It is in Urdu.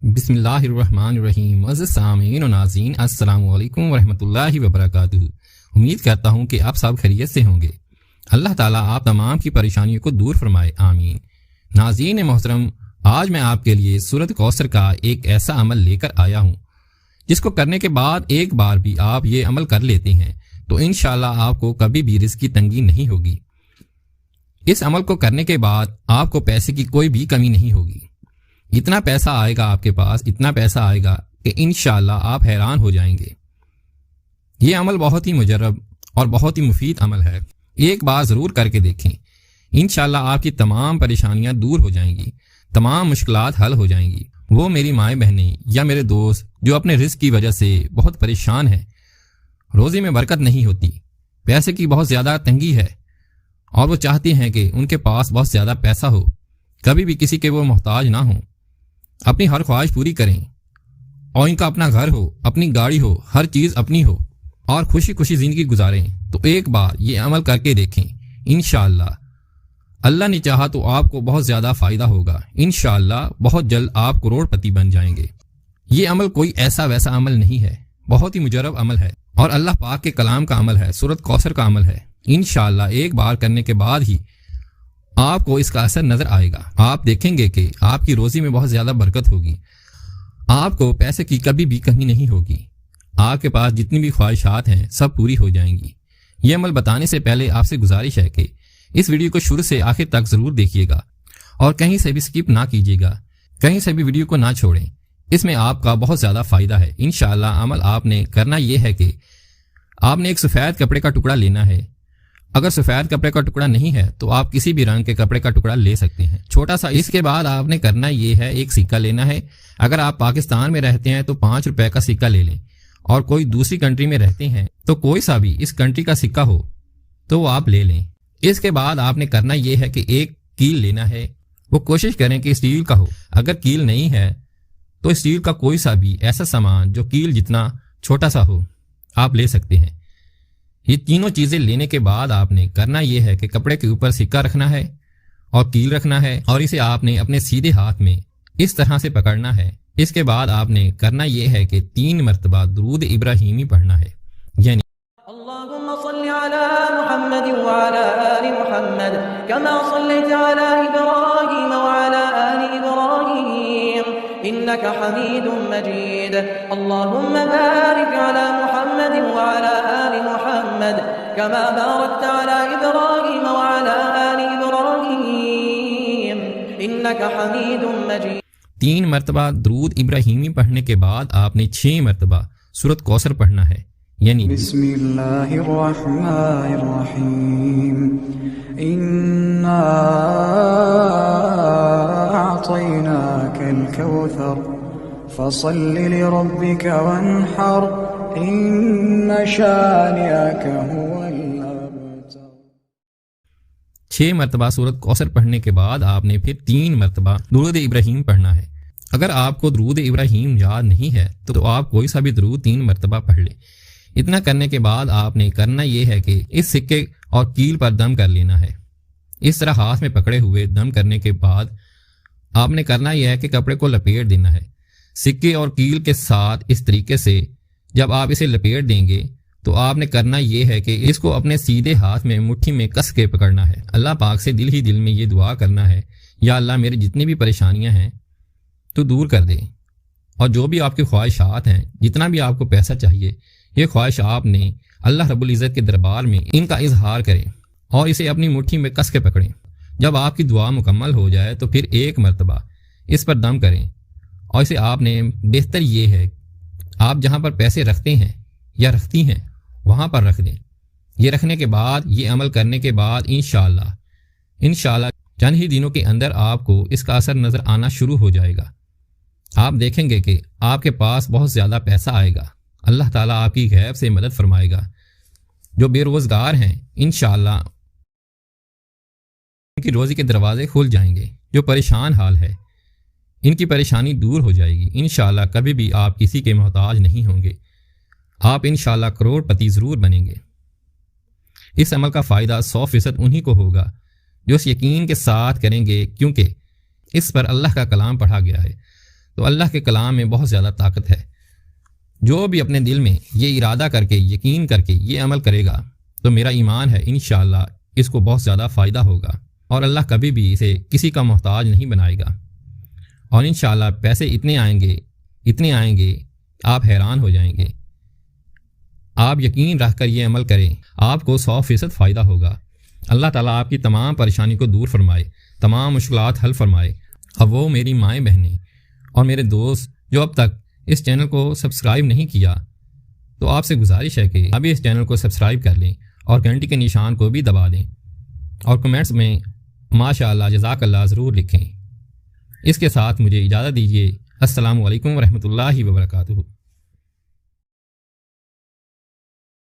بسم اللہ الرحمن الرحیم۔ معزز سامعین و ناظرین، السلام علیکم ورحمۃ اللہ وبرکاتہ۔ امید کرتا ہوں کہ آپ سب خیریت سے ہوں گے۔ اللہ تعالیٰ آپ تمام کی پریشانیوں کو دور فرمائے، آمین۔ ناظرین محترم، آج میں آپ کے لیے سورۃ کوثر کا ایک ایسا عمل لے کر آیا ہوں جس کو کرنے کے بعد ایک بار بھی آپ یہ عمل کر لیتے ہیں تو انشاءاللہ آپ کو کبھی بھی رزق کی تنگی نہیں ہوگی۔ اس عمل کو کرنے کے بعد آپ کو پیسے کی کوئی بھی کمی نہیں ہوگی۔ اتنا پیسہ آئے گا آپ کے پاس، اتنا پیسہ آئے گا کہ انشاءاللہ آپ حیران ہو جائیں گے۔ یہ عمل بہت ہی مجرب اور بہت ہی مفید عمل ہے، ایک بار ضرور کر کے دیکھیں۔ انشاءاللہ آپ کی تمام پریشانیاں دور ہو جائیں گی، تمام مشکلات حل ہو جائیں گی۔ وہ میری مائیں بہنیں یا میرے دوست جو اپنے رزق کی وجہ سے بہت پریشان ہیں، روزی میں برکت نہیں ہوتی، پیسے کی بہت زیادہ تنگی ہے اور وہ چاہتے ہیں کہ ان کے پاس بہت زیادہ پیسہ ہو، کبھی بھی کسی کے وہ محتاج نہ ہوں، اپنی ہر خواہش پوری کریں اور ان کا اپنا گھر ہو، اپنی گاڑی ہو، ہر چیز اپنی ہو اور خوشی خوشی زندگی گزاریں۔ تو ایک بار یہ عمل کر کے دیکھیں، انشاءاللہ اللہ نے چاہا تو آپ کو بہت زیادہ فائدہ ہوگا۔ انشاءاللہ بہت جلد آپ کروڑ پتی بن جائیں گے۔ یہ عمل کوئی ایسا ویسا عمل نہیں ہے، بہت ہی مجرب عمل ہے اور اللہ پاک کے کلام کا عمل ہے، سورۃ کوثر کا عمل ہے۔ انشاءاللہ ایک بار کرنے کے بعد ہی آپ کو اس کا اثر نظر آئے گا۔ آپ دیکھیں گے کہ آپ کی روزی میں بہت زیادہ برکت ہوگی، آپ کو پیسے کی کبھی بھی کمی نہیں ہوگی، آپ کے پاس جتنی بھی خواہشات ہیں سب پوری ہو جائیں گی۔ یہ عمل بتانے سے پہلے آپ سے گزارش ہے کہ اس ویڈیو کو شروع سے آخر تک ضرور دیکھیے گا اور کہیں سے بھی سکپ نہ کیجیے گا، کہیں سے بھی ویڈیو کو نہ چھوڑیں، اس میں آپ کا بہت زیادہ فائدہ ہے۔ انشاءاللہ عمل آپ نے کرنا یہ ہے کہ آپ نے ایک سفید کپڑے کا ٹکڑا لینا ہے۔ اگر سفید کپڑے کا ٹکڑا نہیں ہے تو آپ کسی بھی رنگ کے کپڑے کا ٹکڑا لے سکتے ہیں، چھوٹا سا۔ اس کے بعد آپ نے کرنا یہ ہے، ایک سکہ لینا ہے۔ اگر آپ پاکستان میں رہتے ہیں تو 5 روپے کا سکہ لے لیں، اور کوئی دوسری کنٹری میں رہتے ہیں تو کوئی سا بھی اس کنٹری کا سکہ ہو تو وہ آپ لے لیں۔ اس کے بعد آپ نے کرنا یہ ہے کہ ایک کیل لینا ہے، وہ کوشش کریں کہ اسٹیل کا ہو، اگر کیل نہیں ہے تو اسٹیل کا کوئی سا بھی ایسا سامان جو کیل جتنا چھوٹا سا ہو آپ لے سکتے ہیں۔ یہ تینوں چیزیں لینے کے بعد آپ نے کرنا یہ ہے کہ کپڑے کے اوپر سکہ رکھنا ہے اور کیل رکھنا ہے اور اسے آپ نے اپنے سیدھے ہاتھ میں اس طرح سے پکڑنا ہے۔ اس کے بعد آپ نے کرنا یہ ہے کہ 3 مرتبہ درود ابراہیمی پڑھنا ہے، یعنی اللهم صل على محمد وعلى آل محمد كما صليت على إبراهيم وعلى آل إبراهيم إنك حميد مجيد اللهم بارك على محمد وعلى آل محمد كما باركت على إبراهيم وعلى آل إبراهيم إنك حميد مجيد۔ 3 مرتبہ درود ابراہیمی پڑھنے کے بعد آپ نے 6 مرتبہ سورۃ کوثر پڑھنا ہے، یعنی بسم اللہ الرحمن الرحیم انا اعطیناک الکوثر فصل لربک وانحر ان شانئک هو الابتر۔ 6 مرتبہ سورۃ کوثر پڑھنے کے بعد آپ نے پھر 3 مرتبہ درود ابراہیم پڑھنا ہے۔ اگر آپ کو درود ابراہیم یاد نہیں ہے تو آپ کوئی سا بھی درود 3 مرتبہ پڑھ لیں۔ اتنا کرنے کے بعد آپ نے کرنا یہ ہے کہ اس سکے اور کیل پر دم کر لینا ہے۔ اس طرح ہاتھ میں پکڑے ہوئے دم کرنے کے بعد آپ نے کرنا یہ ہے کہ کپڑے کو لپیٹ دینا ہے سکے اور کیل کے ساتھ۔ اس طریقے سے جب آپ اسے لپیٹ دیں گے تو آپ نے کرنا یہ ہے کہ اس کو اپنے سیدھے ہاتھ میں مٹھی میں کس کے پکڑنا ہے۔ اللہ پاک سے دل ہی دل میں یہ دعا کرنا ہے، یا اللہ میرے جتنی بھی پریشانیاں ہیں تو دور کر دے، اور جو بھی آپ کی خواہشات ہیں، جتنا بھی آپ کو پیسہ چاہیے، یہ خواہش آپ نے اللہ رب العزت کے دربار میں ان کا اظہار کریں اور اسے اپنی مٹھی میں کس کے پکڑیں۔ جب آپ کی دعا مکمل ہو جائے تو پھر 1 مرتبہ اس پر دم کریں، اور اسے آپ نے بہتر یہ ہے آپ جہاں پر پیسے رکھتے ہیں یا رکھتی ہیں وہاں پر رکھ دیں۔ یہ رکھنے کے بعد، یہ عمل کرنے کے بعد انشاءاللہ چند ہی دنوں کے اندر آپ کو اس کا اثر نظر آنا شروع ہو جائے گا۔ آپ دیکھیں گے کہ آپ کے پاس بہت زیادہ پیسہ آئے گا، اللہ تعالیٰ آپ کی غیب سے مدد فرمائے گا۔ جو بے روزگار ہیں انشاءاللہ ان کی روزی کے دروازے کھل جائیں گے، جو پریشان حال ہے ان کی پریشانی دور ہو جائے گی۔ انشاءاللہ کبھی بھی آپ کسی کے محتاج نہیں ہوں گے، آپ انشاءاللہ کروڑ پتی ضرور بنیں گے۔ اس عمل کا فائدہ 100% انہی کو ہوگا جو اس یقین کے ساتھ کریں گے، کیونکہ اس پر اللہ کا کلام پڑھا گیا ہے، تو اللہ کے کلام میں بہت زیادہ طاقت ہے۔ جو بھی اپنے دل میں یہ ارادہ کر کے یقین کر کے یہ عمل کرے گا تو میرا ایمان ہے انشاءاللہ اس کو بہت زیادہ فائدہ ہوگا، اور اللہ کبھی بھی اسے کسی کا محتاج نہیں بنائے گا، اور انشاءاللہ پیسے اتنے آئیں گے آپ حیران ہو جائیں گے۔ آپ یقین رکھ کر یہ عمل کریں، آپ کو 100% فائدہ ہوگا۔ اللہ تعالیٰ آپ کی تمام پریشانی کو دور فرمائے، تمام مشکلات حل فرمائے۔ اب وہ میری مائیں بہنیں اور میرے دوست جو اب تک اس چینل کو سبسکرائب نہیں کیا، تو آپ سے گزارش ہے کہ ابھی اس چینل کو سبسکرائب کر لیں اور گھنٹی کے نشان کو بھی دبا دیں، اور کمنٹس میں ماشاء اللہ جزاک اللہ ضرور لکھیں۔ اس کے ساتھ مجھے اجازت دیجیے۔ السلام علیکم ورحمۃ اللہ وبرکاتہ۔